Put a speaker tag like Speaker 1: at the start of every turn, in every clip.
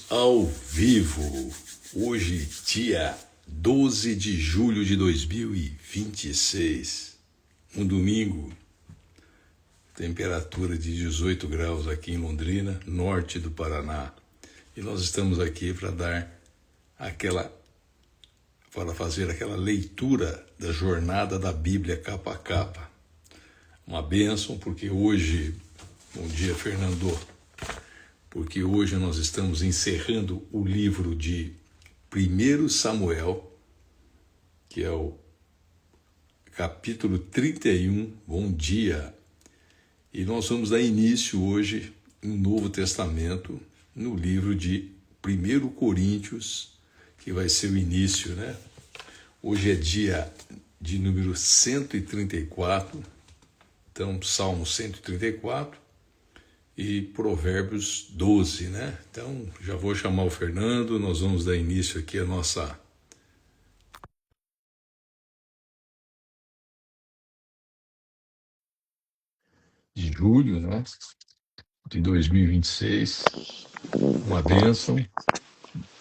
Speaker 1: Ao vivo, hoje, dia 12 de julho de 2026, um domingo, temperatura de 18 graus aqui em Londrina, norte do Paraná. E nós estamos aqui para fazer aquela leitura da jornada da Bíblia capa a capa. Uma bênção, porque hoje, bom dia, Fernando, porque hoje nós estamos encerrando o livro de 1 Samuel, que é o capítulo 31, bom dia. E nós vamos dar início hoje no Novo Testamento, no livro de 1 Coríntios, que vai ser o início, né? Hoje é dia de número 134, então Salmo 134, e Provérbios 12, né? Então, já vou chamar o Fernando, nós vamos dar início aqui à nossa... de julho, né? De 2026. Uma bênção.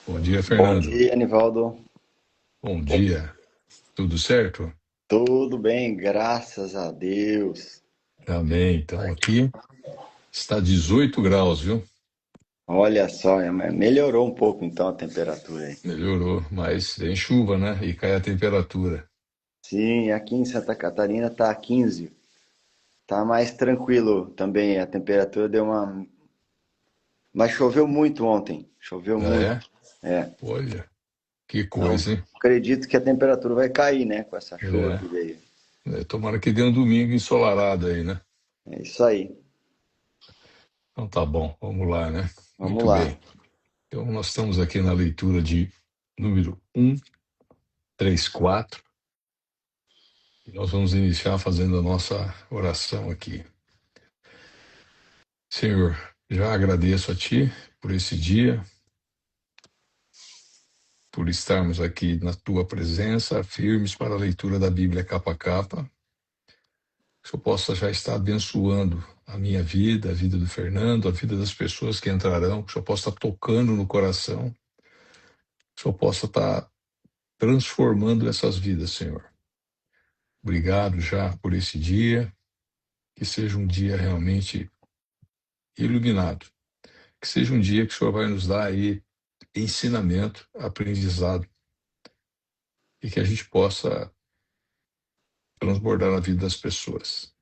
Speaker 1: Bom dia, Fernando.
Speaker 2: Bom dia, Anivaldo.
Speaker 1: Bom dia. Tudo certo?
Speaker 2: Tudo bem, graças a Deus.
Speaker 1: Amém. Então, aqui está 18 graus, viu?
Speaker 2: Olha só, melhorou um pouco então a temperatura aí.
Speaker 1: Melhorou, mas tem chuva, né? E cai a temperatura.
Speaker 2: Sim, aqui em Santa Catarina tá 15. Tá mais tranquilo também, a temperatura deu uma... Mas choveu muito ontem, choveu
Speaker 1: Ah,
Speaker 2: muito.
Speaker 1: é?
Speaker 2: É,
Speaker 1: Olha, que
Speaker 2: então
Speaker 1: coisa, hein?
Speaker 2: acredito que a temperatura vai cair, né, com essa chuva que
Speaker 1: É.
Speaker 2: veio.
Speaker 1: Tomara que dê um domingo ensolarado aí, né?
Speaker 2: É isso aí,
Speaker 1: Então tá bom, vamos lá, né?
Speaker 2: vamos
Speaker 1: Muito
Speaker 2: lá.
Speaker 1: bem. Então nós estamos aqui na leitura de número 134. E nós vamos iniciar fazendo a nossa oração aqui. Senhor, já agradeço a Ti por esse dia, por estarmos aqui na Tua presença, firmes para a leitura da Bíblia capa a capa. Que o Senhor possa já estar abençoando a minha vida, a vida do Fernando, a vida das pessoas que entrarão, que o Senhor possa estar tocando no coração, que o Senhor possa estar transformando essas vidas, Senhor. Obrigado já por esse dia, que seja um dia realmente iluminado, que seja um dia que o Senhor vai nos dar aí ensinamento, aprendizado, e que a gente possa transbordar na vida das pessoas.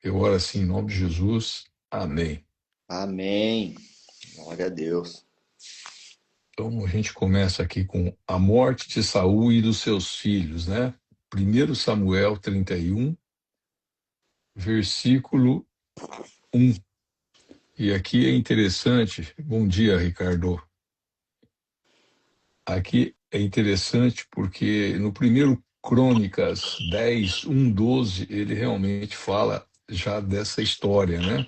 Speaker 1: Eu oro assim em nome de Jesus. Amém.
Speaker 2: Amém. Glória a Deus.
Speaker 1: Então a gente começa aqui com a morte de Saul e dos seus filhos, né? 1 Samuel 31, versículo 1. E aqui é interessante, bom dia, Ricardo. Aqui é interessante porque no primeiro Crônicas 10, 1, 12, ele realmente fala já dessa história, né?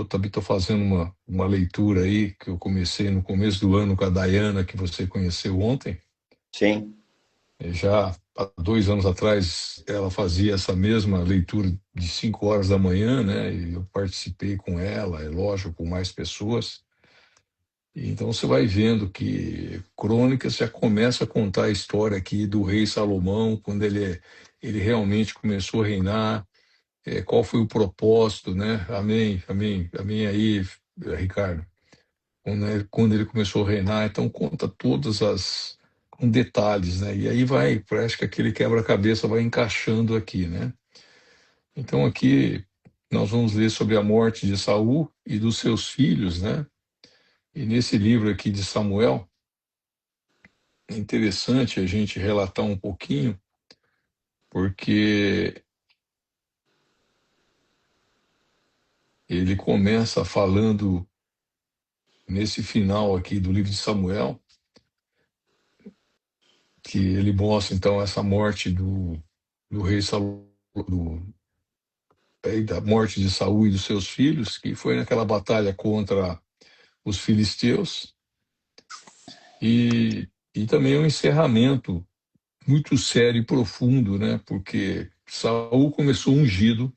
Speaker 1: Também estou fazendo uma leitura aí que eu comecei no começo do ano com a Dayana, que você conheceu ontem.
Speaker 2: Sim,
Speaker 1: Já há 2 anos atrás, ela fazia essa mesma leitura de 5 horas da manhã, né? E eu participei com ela, é lógico, com mais pessoas. E então você vai vendo que Crônicas já começa a contar a história aqui do rei Salomão, quando ele realmente começou a reinar, qual foi o propósito, né? Amém, amém, amém aí, Ricardo. Quando ele começou a reinar, então conta todas as com detalhes, né? E aí vai, parece que aquele quebra-cabeça vai encaixando aqui, né? Então aqui nós vamos ler sobre a morte de Saul e dos seus filhos, né? E nesse livro aqui de Samuel, é interessante a gente relatar um pouquinho, porque ele começa falando nesse final aqui do livro de Samuel, que ele mostra então essa morte do rei Saul, da morte de Saul e dos seus filhos, que foi naquela batalha contra os filisteus, e também um encerramento muito sério e profundo, né? Porque Saul começou ungido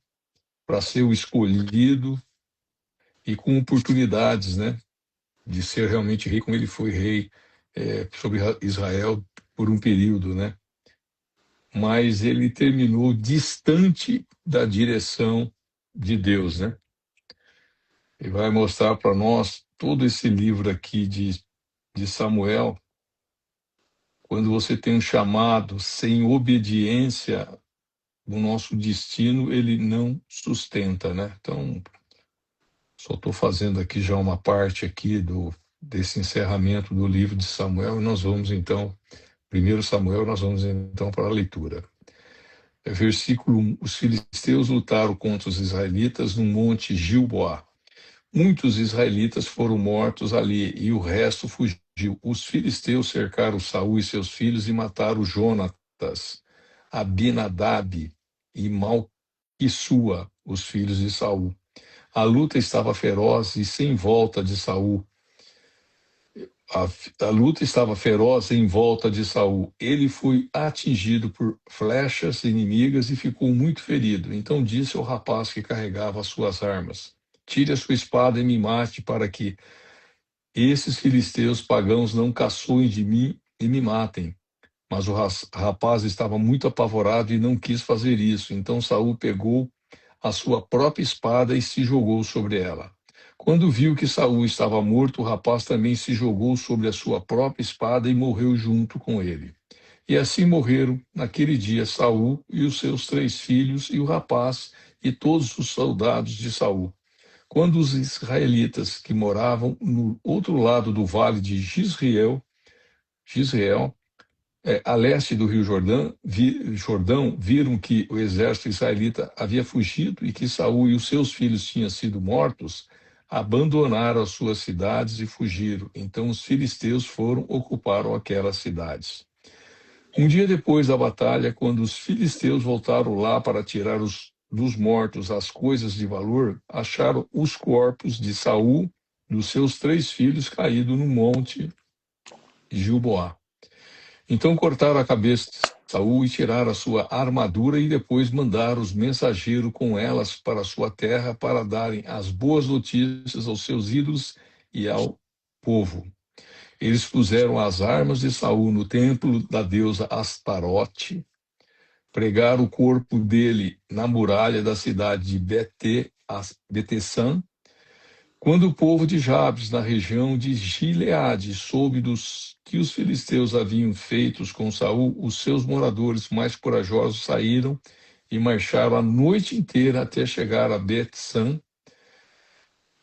Speaker 1: para ser o escolhido, e com oportunidades, né, de ser realmente rei, como ele foi rei sobre Israel por um período, né? Mas ele terminou distante da direção de Deus, né? E vai mostrar para nós todo esse livro aqui de Samuel, quando você tem um chamado sem obediência, o nosso destino ele não sustenta, né? Então, só estou fazendo aqui já uma parte aqui desse encerramento do livro de Samuel, e nós vamos então, primeiro Samuel, nós vamos então para a leitura. Versículo 1: Os filisteus lutaram contra os israelitas no monte Gilboá. Muitos israelitas foram mortos ali e o resto fugiu. Os filisteus cercaram Saul e seus filhos e mataram Jonatas, Abinadab e Malquissua, os filhos de Saul. A luta estava feroz e sem volta de Saul. A luta estava feroz em volta de Saul. Ele foi atingido por flechas inimigas e ficou muito ferido. Então disse ao rapaz que carregava as suas armas: Tire a sua espada e me mate, para que esses filisteus pagãos não caçoem de mim e me matem. Mas o rapaz estava muito apavorado e não quis fazer isso. Então Saul pegou a sua própria espada e se jogou sobre ela. Quando viu que Saul estava morto, o rapaz também se jogou sobre a sua própria espada e morreu junto com ele. E assim morreram naquele dia Saul e os seus 3 filhos e o rapaz e todos os soldados de Saul. Quando os israelitas que moravam no outro lado do vale de Gisrael, a leste do rio Jordão, viram que o exército israelita havia fugido e que Saul e os seus filhos tinham sido mortos, abandonaram as suas cidades e fugiram. Então os filisteus ocuparam aquelas cidades. Um dia depois da batalha, quando os filisteus voltaram lá para tirar dos mortos as coisas de valor, acharam os corpos de Saul, dos seus 3 filhos, caídos no monte Gilboá. Então cortaram a cabeça de Saul e tiraram a sua armadura e depois mandaram os mensageiros com elas para a sua terra para darem as boas notícias aos seus ídolos e ao povo. Eles puseram as armas de Saul no templo da deusa Astarote, pregaram o corpo dele na muralha da cidade de Betesan. Quando o povo de Jabes, na região de Gileade, soube que os filisteus haviam feito com Saul, os seus moradores mais corajosos saíram e marcharam a noite inteira até chegar a Bet-san.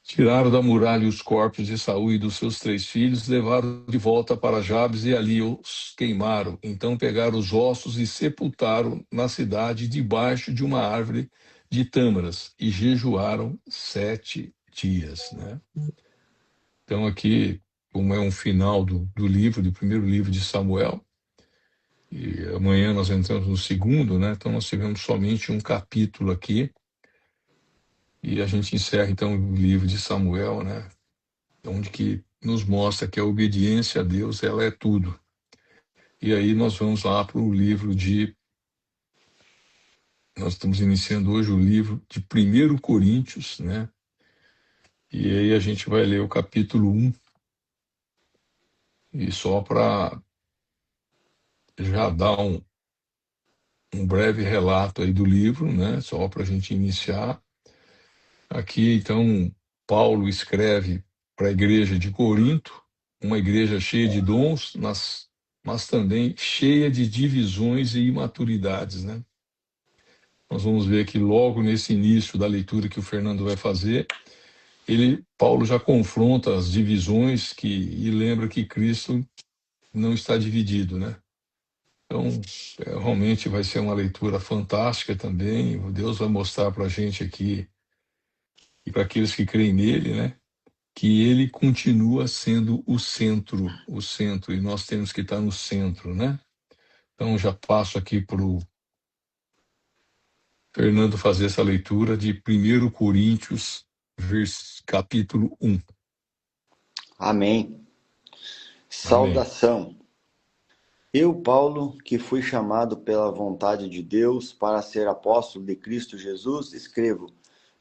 Speaker 1: Tiraram da muralha os corpos de Saul e dos seus 3 filhos, levaram de volta para Jabes e ali os queimaram. Então pegaram os ossos e sepultaram na cidade debaixo de uma árvore de tâmaras e jejuaram 7 dias, né? Então aqui, como é um final do livro, do primeiro livro de Samuel, e amanhã nós entramos no segundo, né? Então nós tivemos somente um capítulo aqui, e a gente encerra então o livro de Samuel, né? Onde que nos mostra que a obediência a Deus, ela é tudo. E aí nós vamos lá para o livro nós estamos iniciando hoje o livro de 1 Coríntios, né? E aí a gente vai ler o capítulo 1, e só para já dar um breve relato aí do livro, né? Só para a gente iniciar. Aqui, então, Paulo escreve para a igreja de Corinto, uma igreja cheia de dons, mas também cheia de divisões e imaturidades, né? Nós vamos ver que logo nesse início da leitura que o Fernando vai fazer, Paulo já confronta as divisões e lembra que Cristo não está dividido, né? Então, realmente vai ser uma leitura fantástica também. Deus vai mostrar para a gente aqui, e para aqueles que creem nele, né, que ele continua sendo o centro, e nós temos que estar no centro, né? Então, já passo aqui para o Fernando fazer essa leitura de 1 Coríntios, capítulo 1.
Speaker 2: Amém.
Speaker 1: Amém.
Speaker 2: Saudação. Eu, Paulo, que fui chamado pela vontade de Deus para ser apóstolo de Cristo Jesus, escrevo,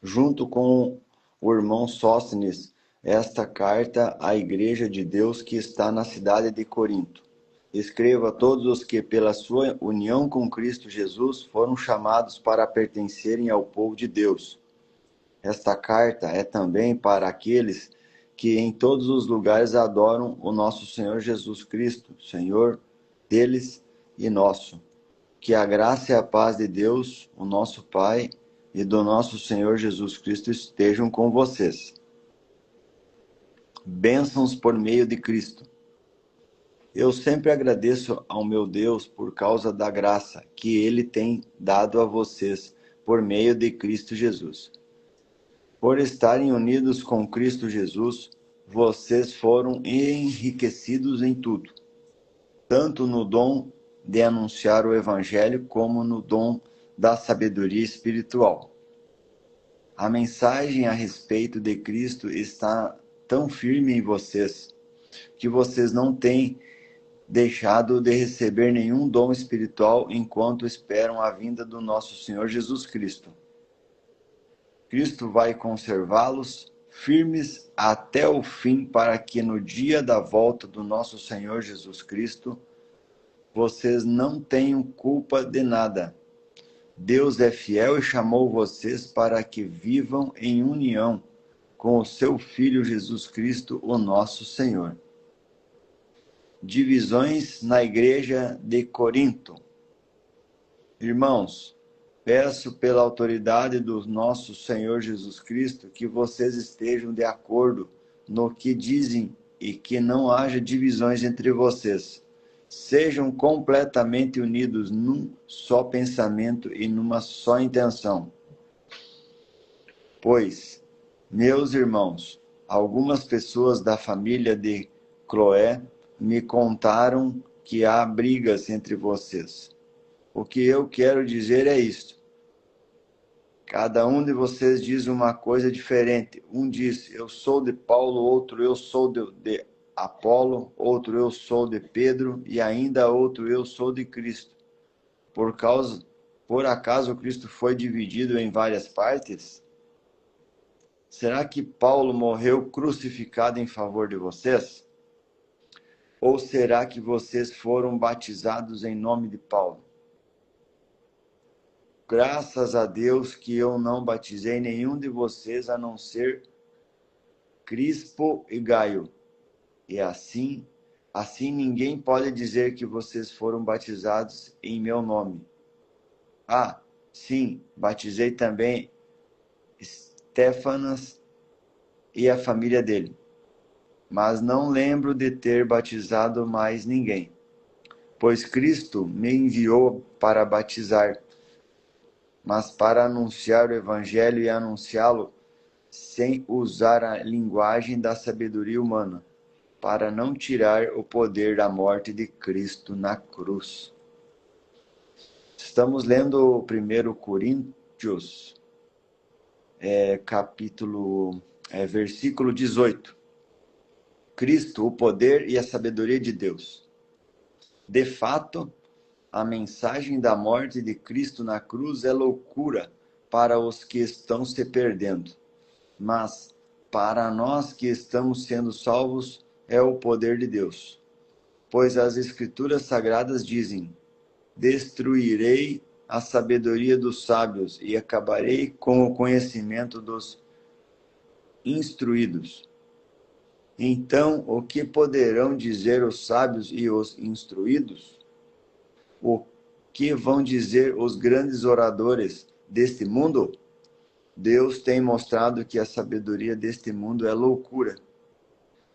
Speaker 2: junto com o irmão Sóstenes esta carta à igreja de Deus que está na cidade de Corinto. Escrevo a todos os que, pela sua união com Cristo Jesus, foram chamados para pertencerem ao povo de Deus. Esta carta é também para aqueles que em todos os lugares adoram o nosso Senhor Jesus Cristo, Senhor deles e nosso. Que a graça e a paz de Deus, o nosso Pai, e do nosso Senhor Jesus Cristo estejam com vocês. Bênçãos por meio de Cristo. Eu sempre agradeço ao meu Deus por causa da graça que Ele tem dado a vocês por meio de Cristo Jesus. Por estarem unidos com Cristo Jesus, vocês foram enriquecidos em tudo, tanto no dom de anunciar o Evangelho como no dom da sabedoria espiritual. A mensagem a respeito de Cristo está tão firme em vocês que vocês não têm deixado de receber nenhum dom espiritual enquanto esperam a vinda do nosso Senhor Jesus Cristo. Cristo vai conservá-los firmes até o fim para que no dia da volta do nosso Senhor Jesus Cristo vocês não tenham culpa de nada. Deus é fiel e chamou vocês para que vivam em união com o seu Filho Jesus Cristo, o nosso Senhor. Divisões na igreja de Corinto. Irmãos, peço pela autoridade do nosso Senhor Jesus Cristo que vocês estejam de acordo no que dizem e que não haja divisões entre vocês. Sejam completamente unidos num só pensamento e numa só intenção. Pois, meus irmãos, algumas pessoas da família de Cloé me contaram que há brigas entre vocês. O que eu quero dizer é isto. Cada um de vocês diz uma coisa diferente. Um diz, eu sou de Paulo, outro eu sou de Apolo, outro eu sou de Pedro e ainda outro eu sou de Cristo. Por acaso Cristo foi dividido em várias partes? Será que Paulo morreu crucificado em favor de vocês? Ou será que vocês foram batizados em nome de Paulo? Graças a Deus que eu não batizei nenhum de vocês a não ser Crispo e Gaio. E assim ninguém pode dizer que vocês foram batizados em meu nome. Ah, sim, batizei também Estéfanas e a família dele. Mas não lembro de ter batizado mais ninguém. Pois Cristo me enviou para batizar, mas para anunciar o Evangelho e anunciá-lo sem usar a linguagem da sabedoria humana, para não tirar o poder da morte de Cristo na cruz. Estamos lendo o 1 Coríntios, versículo 18. Cristo, o poder e a sabedoria de Deus. De fato, a mensagem da morte de Cristo na cruz é loucura para os que estão se perdendo, mas para nós que estamos sendo salvos é o poder de Deus. Pois as Escrituras Sagradas dizem, destruirei a sabedoria dos sábios e acabarei com o conhecimento dos instruídos. Então, o que poderão dizer os sábios e os instruídos? O que vão dizer os grandes oradores deste mundo? Deus tem mostrado que a sabedoria deste mundo é loucura,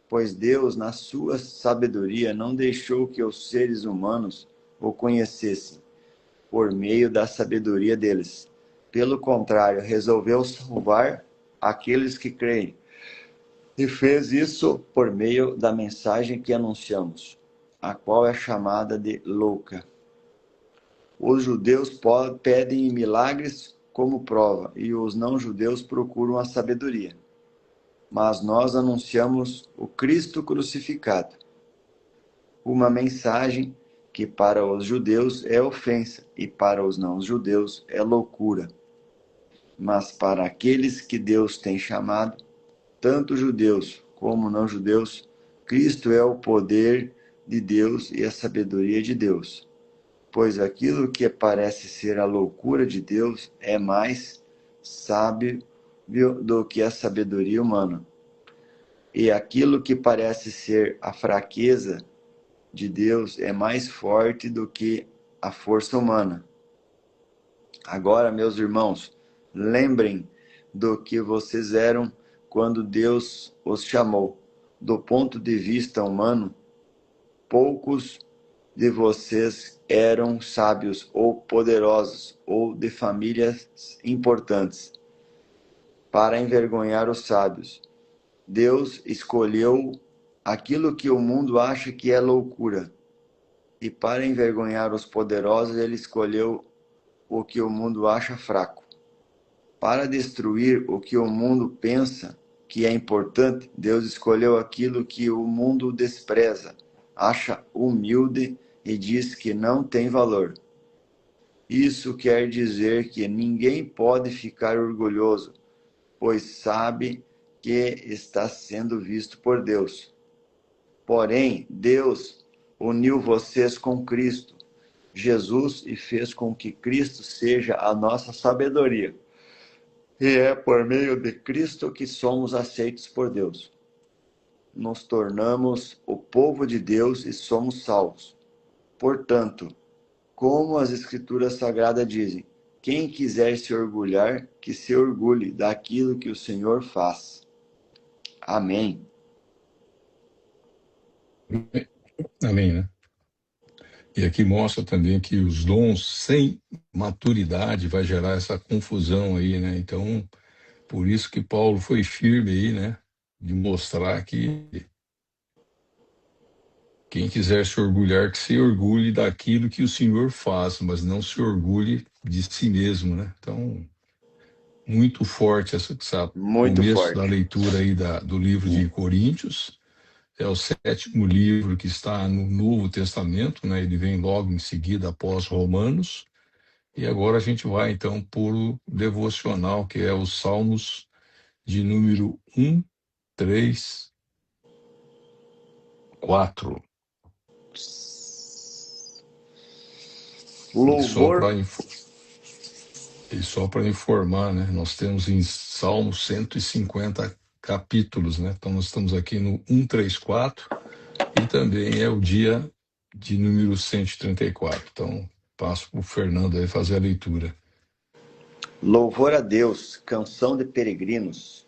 Speaker 2: pois Deus, na sua sabedoria, não deixou que os seres humanos o conhecessem por meio da sabedoria deles. Pelo contrário, resolveu salvar aqueles que creem, e fez isso por meio da mensagem que anunciamos, a qual é chamada de louca. Os judeus pedem milagres como prova, e os não-judeus procuram a sabedoria. Mas nós anunciamos o Cristo crucificado, uma mensagem que para os judeus é ofensa, e para os não-judeus é loucura. Mas para aqueles que Deus tem chamado, tanto judeus como não judeus, Cristo é o poder de Deus e a sabedoria de Deus. Pois aquilo que parece ser a loucura de Deus é mais sábio do que a sabedoria humana. E aquilo que parece ser a fraqueza de Deus é mais forte do que a força humana. Agora, meus irmãos, lembrem do que vocês eram quando Deus os chamou. Do ponto de vista humano, poucos de vocês eram sábios ou poderosos ou de famílias importantes para envergonhar os sábios. Deus escolheu aquilo que o mundo acha que é loucura, e para envergonhar os poderosos, ele escolheu o que o mundo acha fraco. Para destruir o que o mundo pensa que é importante, Deus escolheu aquilo que o mundo despreza, acha humilde e diz que não tem valor. Isso quer dizer que ninguém pode ficar orgulhoso, pois sabe que está sendo visto por Deus. Porém, Deus uniu vocês com Cristo, Jesus, e fez com que Cristo seja a nossa sabedoria. E é por meio de Cristo que somos aceitos por Deus. Nos tornamos o povo de Deus e somos salvos. Portanto, como as Escrituras Sagradas dizem, quem quiser se orgulhar, que se orgulhe daquilo que o Senhor faz. Amém.
Speaker 1: Amém, né? E aqui mostra também que os dons sem maturidade vai gerar essa confusão aí, né? Então, por isso que Paulo foi firme aí, né? De mostrar que quem quiser se orgulhar, que se orgulhe daquilo que o Senhor faz, mas não se orgulhe de si mesmo, né? Então, muito forte essa
Speaker 2: Muito
Speaker 1: começo da
Speaker 2: forte.
Speaker 1: leitura aí do livro de Coríntios. É o sétimo livro que está no Novo Testamento, né? Ele vem logo em seguida após Romanos. E agora a gente vai então por o devocional, que é os Salmos de número 1, 3, 4. E só
Speaker 2: Louvor.
Speaker 1: para informar, né? Nós temos em Salmos 150 capítulos, né? Então nós estamos aqui no 134 e também é o dia de número 134. Então passo para o Fernando aí fazer a leitura.
Speaker 2: Louvor a Deus, canção de peregrinos.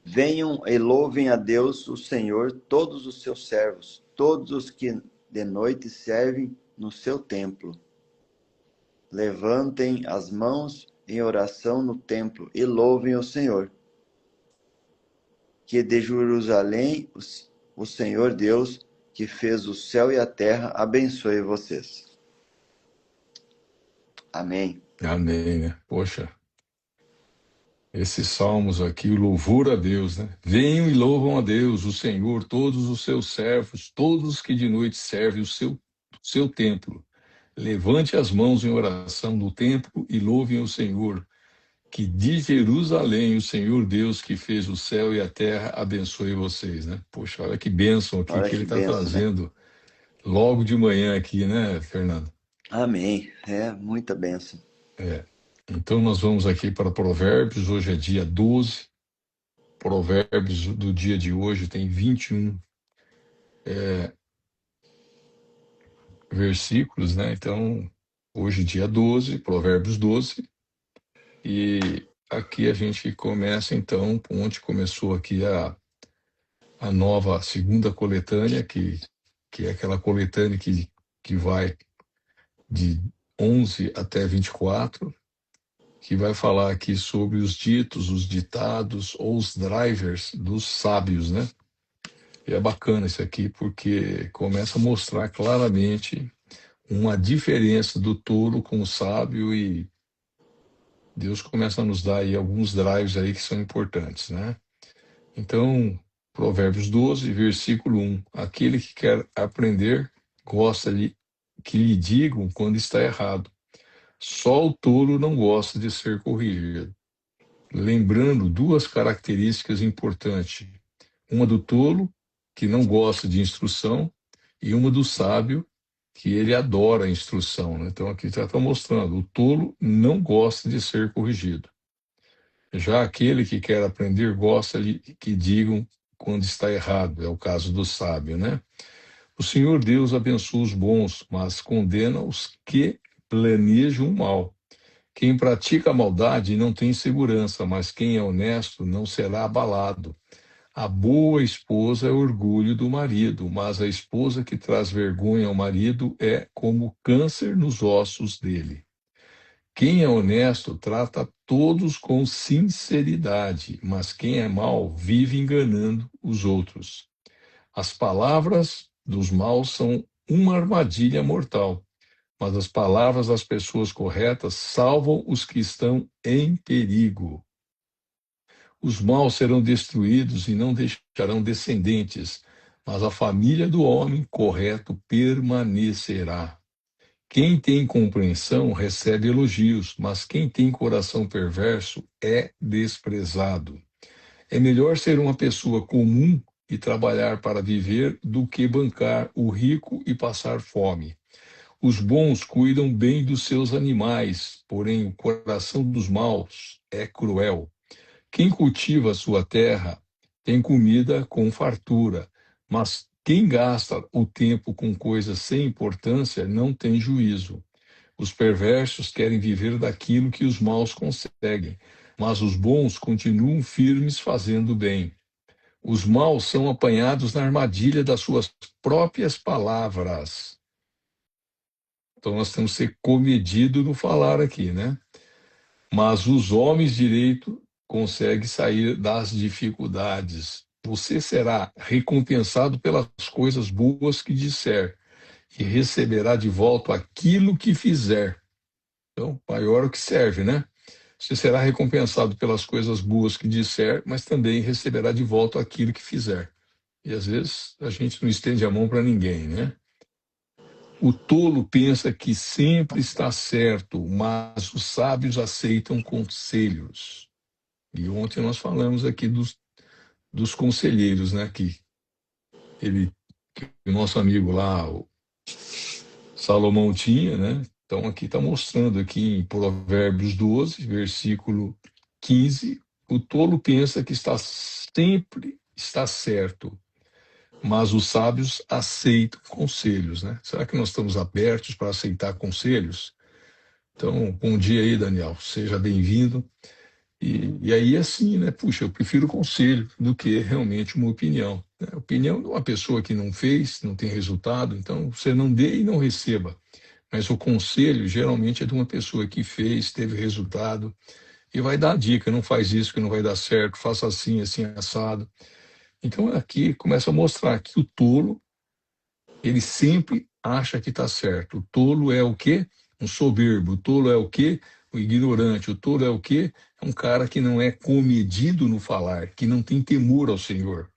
Speaker 2: Venham e louvem a Deus, o Senhor, todos os seus servos, todos os que de noite servem no seu templo. Levantem as mãos em oração no templo e louvem o Senhor. Que de Jerusalém, o Senhor Deus, que fez o céu e a terra, abençoe vocês. Amém.
Speaker 1: Amém, né? Poxa, esses salmos aqui, o louvor a Deus, né? Venham e louvam a Deus, o Senhor, todos os seus servos, todos que de noite servem o seu templo. Levante as mãos em oração no templo e louvem o Senhor, que de Jerusalém, o Senhor Deus que fez o céu e a terra, abençoe vocês, né? Poxa, olha que bênção aqui
Speaker 2: Olha
Speaker 1: que ele
Speaker 2: que
Speaker 1: está
Speaker 2: benção, né?
Speaker 1: trazendo logo de manhã aqui, né, Fernando?
Speaker 2: Amém. É muita benção.
Speaker 1: É. Então nós vamos aqui para Provérbios, hoje é dia 12. Provérbios do dia de hoje tem 21 versículos, né? Então, hoje dia 12, Provérbios 12, e aqui a gente começa então, onde começou aqui a nova segunda coletânea, que é aquela coletânea que vai de 11 até 24, que vai falar aqui sobre os ditos, os ditados ou os drivers dos sábios, né? E é bacana isso aqui porque começa a mostrar claramente uma diferença do tolo com o sábio, e Deus começa a nos dar aí alguns drives aí que são importantes, né? Então, Provérbios 12, versículo 1. Aquele que quer aprender gosta de que lhe digam quando está errado, Só o tolo não gosta de ser corrigido. Lembrando duas características importantes: uma do tolo, que não gosta de instrução, e uma do sábio, que ele adora a instrução, né? Então aqui já está mostrando: o tolo não gosta de ser corrigido. Já aquele que quer aprender gosta de que digam quando está errado, é o caso do sábio, né? O Senhor Deus abençoa os bons, mas condena os que planejam o mal. Quem pratica a maldade não tem segurança, mas quem é honesto não será abalado. A boa esposa é orgulho do marido, mas a esposa que traz vergonha ao marido é como câncer nos ossos dele. Quem é honesto trata todos com sinceridade, mas quem é mau vive enganando os outros. As palavras dos maus são uma armadilha mortal, mas as palavras das pessoas corretas salvam os que estão em perigo. Os maus serão destruídos e não deixarão descendentes, mas a família do homem correto permanecerá. Quem tem compreensão recebe elogios, mas quem tem coração perverso é desprezado. É melhor ser uma pessoa comum e trabalhar para viver do que bancar o rico e passar fome. Os bons cuidam bem dos seus animais, porém o coração dos maus é cruel. Quem cultiva a sua terra tem comida com fartura, mas quem gasta o tempo com coisas sem importância não tem juízo. Os perversos querem viver daquilo que os maus conseguem, mas os bons continuam firmes fazendo bem. Os maus são apanhados na armadilha das suas próprias palavras. Então nós temos que ser comedido no falar aqui, né? Mas os homens de direito conseguem sair das dificuldades. Você será recompensado pelas coisas boas que disser e receberá de volta aquilo que fizer. Então, maior o que serve, né? Você será recompensado pelas coisas boas que disser, mas também receberá de volta aquilo que fizer. E às vezes a gente não estende a mão para ninguém, né? O tolo pensa que sempre está certo, mas os sábios aceitam conselhos. E ontem nós falamos aqui dos conselheiros, né? Que o nosso amigo lá, o Salomão, tinha, né? Então aqui está mostrando aqui em Provérbios 12, versículo 15, o tolo pensa que sempre está certo, mas os sábios aceitam conselhos, né? Será que nós estamos abertos para aceitar conselhos? Então, bom dia aí, Daniel. Seja bem-vindo. E aí, assim, né? Puxa, eu prefiro conselho do que realmente uma opinião, né? A opinião de uma pessoa que não fez, não tem resultado, então você não dê e não receba. Mas o conselho geralmente é de uma pessoa que fez, teve resultado e vai dar a dica: não faz isso que não vai dar certo, faça assim, assim, assado. Então aqui começa a mostrar que o tolo, ele sempre acha que está certo. O tolo é o quê? Um soberbo. O tolo é o quê? O ignorante. O tolo é o quê? É um cara que não é comedido no falar, que não tem temor ao Senhor.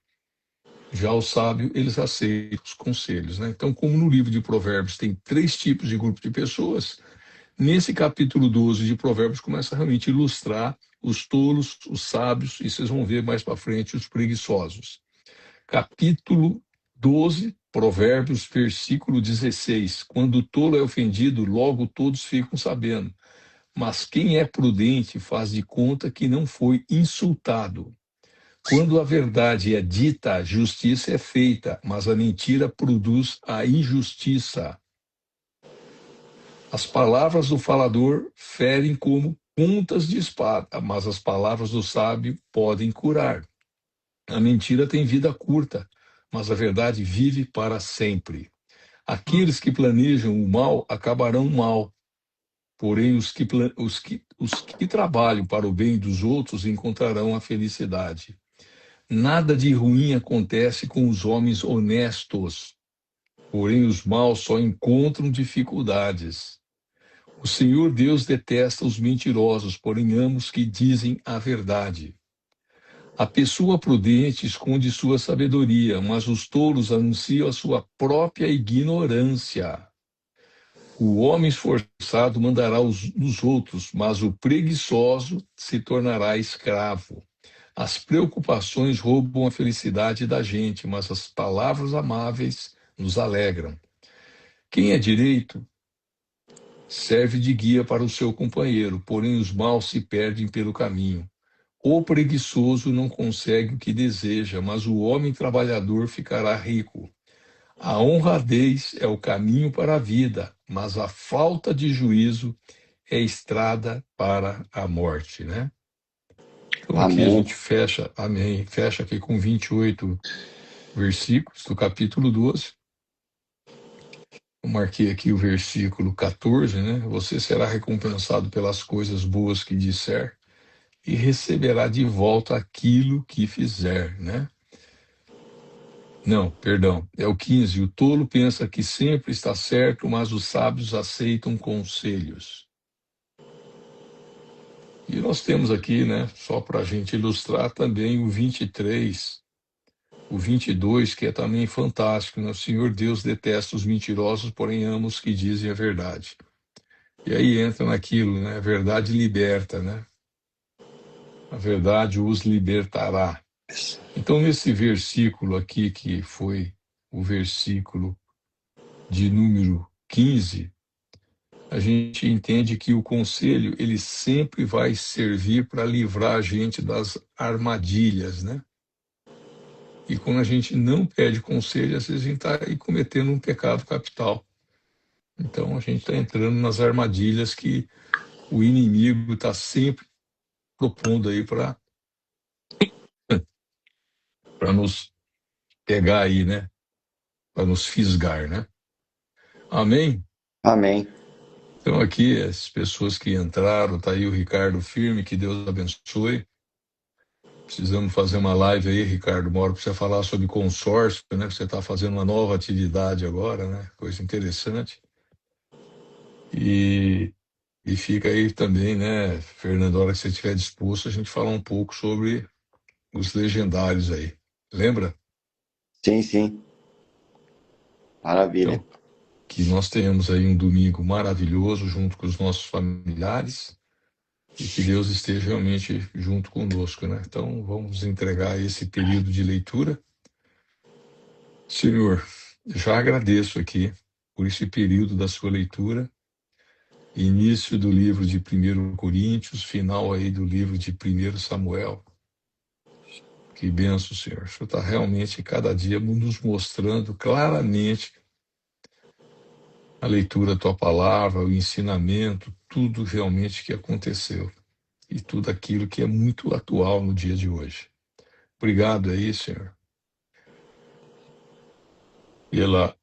Speaker 1: Já o sábio, eles aceitam os conselhos, né? Então, como no livro de Provérbios tem três tipos de grupo de pessoas, nesse capítulo 12 de Provérbios começa realmente a ilustrar os tolos, os sábios, e vocês vão ver mais para frente os preguiçosos. Capítulo 12, Provérbios, versículo 16. Quando o tolo é ofendido, logo todos ficam sabendo. Mas quem é prudente faz de conta que não foi insultado. Quando a verdade é dita, a justiça é feita, mas a mentira produz a injustiça. As palavras do falador ferem como pontas de espada, mas as palavras do sábio podem curar. A mentira tem vida curta, mas a verdade vive para sempre. Aqueles que planejam o mal acabarão mal, porém os que trabalham para o bem dos outros encontrarão a felicidade. Nada de ruim acontece com os homens honestos, porém os maus só encontram dificuldades. O Senhor Deus detesta os mentirosos, porém ama os que dizem a verdade. A pessoa prudente esconde sua sabedoria, mas os tolos anunciam a sua própria ignorância. O homem esforçado mandará os outros, mas o preguiçoso se tornará escravo. As preocupações roubam a felicidade da gente, mas as palavras amáveis nos alegram. Quem é direito serve de guia para o seu companheiro, porém os maus se perdem pelo caminho. O preguiçoso não consegue o que deseja, mas o homem trabalhador ficará rico. A honradez é o caminho para a vida, mas a falta de juízo é estrada para a morte, né? Então aqui a
Speaker 2: Amém.
Speaker 1: gente fecha, amém, fecha aqui com 28 versículos do capítulo 12. Eu marquei aqui o versículo 14, né? Você será recompensado pelas coisas boas que disser e receberá de volta aquilo que fizer, né? Não, perdão, é o 15. O tolo pensa que sempre está certo, mas os sábios aceitam conselhos. E nós temos aqui, né, só para a gente ilustrar também o 23, o 22, que é também fantástico, né? O Senhor Deus detesta os mentirosos, porém ama os que dizem a verdade. E aí entra naquilo, né? A verdade liberta, né? A verdade os libertará. Então, nesse versículo aqui, que foi o versículo de número 15, a gente entende que o conselho, ele sempre vai servir para livrar a gente das armadilhas, né? E quando a gente não pede conselho, às vezes a gente está aí cometendo um pecado capital. Então, a gente está entrando nas armadilhas que o inimigo está sempre propondo aí para nos pegar aí, né? Para nos fisgar, né? Amém?
Speaker 2: Amém.
Speaker 1: Então, aqui, as pessoas que entraram, tá aí o Ricardo Firme, que Deus abençoe. Precisamos fazer uma live aí, Ricardo, uma hora para você falar sobre consórcio, né? Você está fazendo uma nova atividade agora, né? Coisa interessante. E, e fica aí também, né, Fernando, a hora que você estiver disposto, a gente falar um pouco sobre os legendários aí. Lembra?
Speaker 2: Sim, sim. Maravilha.
Speaker 1: Então, que nós tenhamos aí um domingo maravilhoso junto com os nossos familiares e que Deus esteja realmente junto conosco, né? Então, vamos entregar esse período de leitura. Senhor, já agradeço aqui por esse período da sua leitura, início do livro de 1 Coríntios, final aí do livro de 1 Samuel. Que benção, Senhor. O Senhor está realmente cada dia nos mostrando claramente a leitura da tua palavra, o ensinamento, tudo realmente que aconteceu e tudo aquilo que é muito atual no dia de hoje. Obrigado aí, Senhor, pela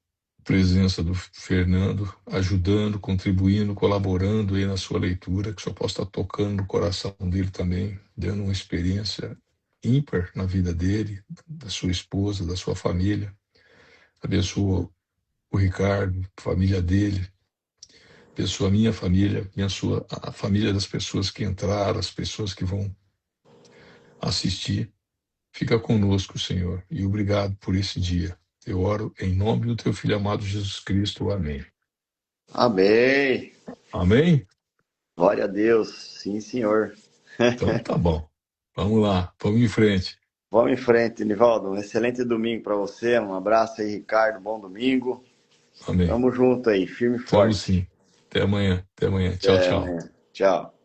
Speaker 1: presença do Fernando, ajudando, contribuindo, colaborando aí na sua leitura, que o Senhor possa estar tocando no coração dele também, dando uma experiência ímpar na vida dele, da sua esposa, da sua família. Abençoa o Ricardo, a família dele, abençoa a minha família, abençoa a família das pessoas que entraram, as pessoas que vão assistir. Fica conosco, Senhor, e obrigado por esse dia. Eu oro em nome do teu Filho amado Jesus Cristo. Amém.
Speaker 2: Amém.
Speaker 1: Amém?
Speaker 2: Glória a Deus. Sim, senhor.
Speaker 1: Então tá bom. Vamos lá, vamos em frente.
Speaker 2: Vamos em frente, Nivaldo. Um excelente domingo para você. Um abraço aí, Ricardo. Bom domingo.
Speaker 1: Amém.
Speaker 2: Tamo junto aí, firme e
Speaker 1: Vamos
Speaker 2: forte.
Speaker 1: sim. Até amanhã. Até amanhã. Tchau,
Speaker 2: Até
Speaker 1: tchau.
Speaker 2: amanhã. Tchau.